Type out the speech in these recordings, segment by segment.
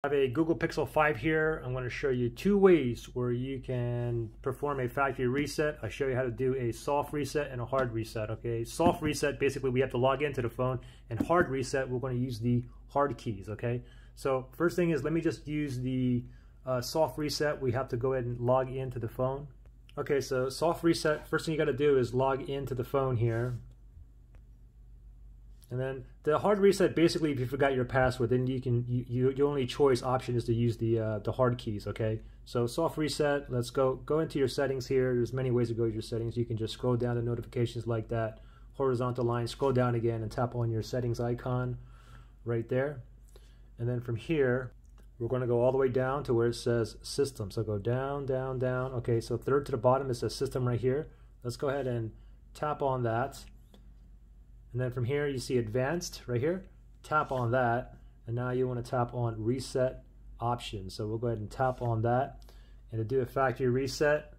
I have a Google Pixel 5 here. I'm going to show you two ways where you can perform a factory reset. I'll show you how to do a soft reset and a hard reset. Okay, soft reset, basically we have to log into the phone, and hard reset, we're going to use the hard keys. Okay, so first thing is, let me just use the soft reset. We have to go ahead and log into the phone. Okay, so soft reset, first thing you got to do is log into the phone here. And then the hard reset, basically, if you forgot your password, then your only choice option is to use the hard keys. Okay. So soft reset. Let's go into your settings here. There's many ways to go to your settings. You can just scroll down to notifications like that, horizontal line. Scroll down again and tap on your settings icon right there. And then from here, we're going to go all the way down to where it says system. So go down, down, down. Okay. So third to the bottom, it says system right here. Let's go ahead and tap on that. And then from here, you see advanced right here. Tap on that. And now you want to tap on reset options. So we'll go ahead and tap on that. And to do a factory reset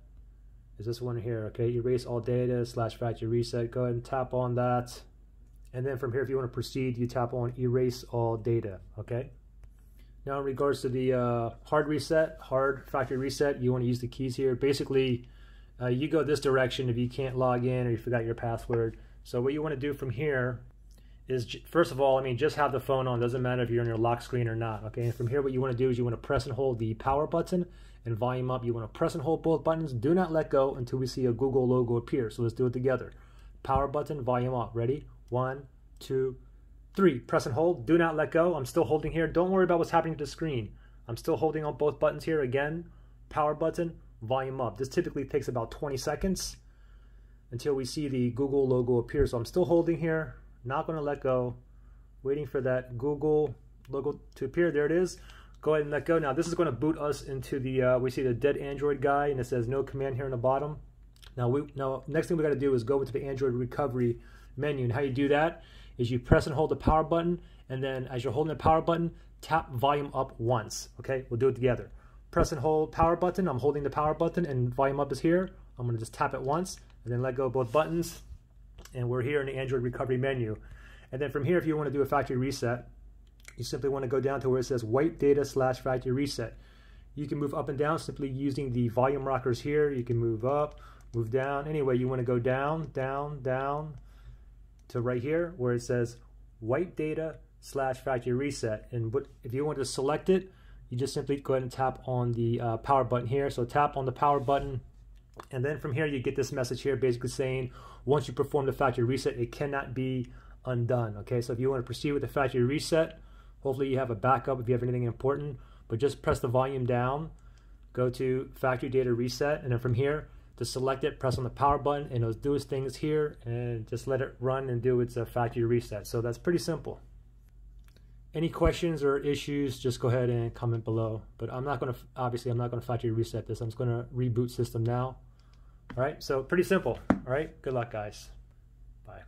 is this one here. Okay, erase all data / factory reset. Go ahead and tap on that. And then from here, if you want to proceed, you tap on erase all data. Okay. Now in regards to the hard factory reset, you want to use the keys here. Basically, you go this direction if you can't log in or you forgot your password. So what you want to do from here is, first of all, just have the phone on. Doesn't matter if you're on your lock screen or not. Okay, and from here what you want to do is you want to press and hold the power button and volume up. You want to press and hold both buttons. Do not let go until we see a Google logo appear. So let's do it together. Power button, volume up. Ready? 1, 2, 3. Press and hold. Do not let go. I'm still holding here. Don't worry about what's happening to the screen. I'm still holding on both buttons here. Again, power button, volume up. This typically takes about 20 seconds. Until we see the Google logo appear. So I'm still holding here, not going to let go, waiting for that Google logo to appear. There it is. Go ahead and let go. Now this is going to boot us into the, we see the dead Android guy, and it says no command here on the bottom. Now next thing we got to do is go into the Android recovery menu, and how you do that is you press and hold the power button, and then as you're holding the power button, tap volume up once. Okay, we'll do it together. Press and hold power button. I'm holding the power button, and volume up is here. I'm going to just tap it once, and then let go of both buttons, and we're here in the Android recovery menu. And then from here, if you want to do a factory reset, you simply want to go down to where it says wipe data / factory reset. You can move up and down simply using the volume rockers here. You can move up, move down. Anyway, you want to go down, down, down to right here where it says wipe data / factory reset. And if you want to select it, you just simply go ahead and tap on the power button here. So tap on the power button. And then from here, you get this message here basically saying, once you perform the factory reset, it cannot be undone. Okay, so if you want to proceed with the factory reset, hopefully you have a backup if you have anything important, but just press the volume down, go to factory data reset, and then from here, to select it, press on the power button, and it'll do its things here, and just let it run and do its factory reset. So that's pretty simple. Any questions or issues, just go ahead and comment below. But I'm not going to, obviously, I'm not going to factory reset this. I'm just going to reboot system now. All right, so pretty simple. All right, good luck, guys. Bye.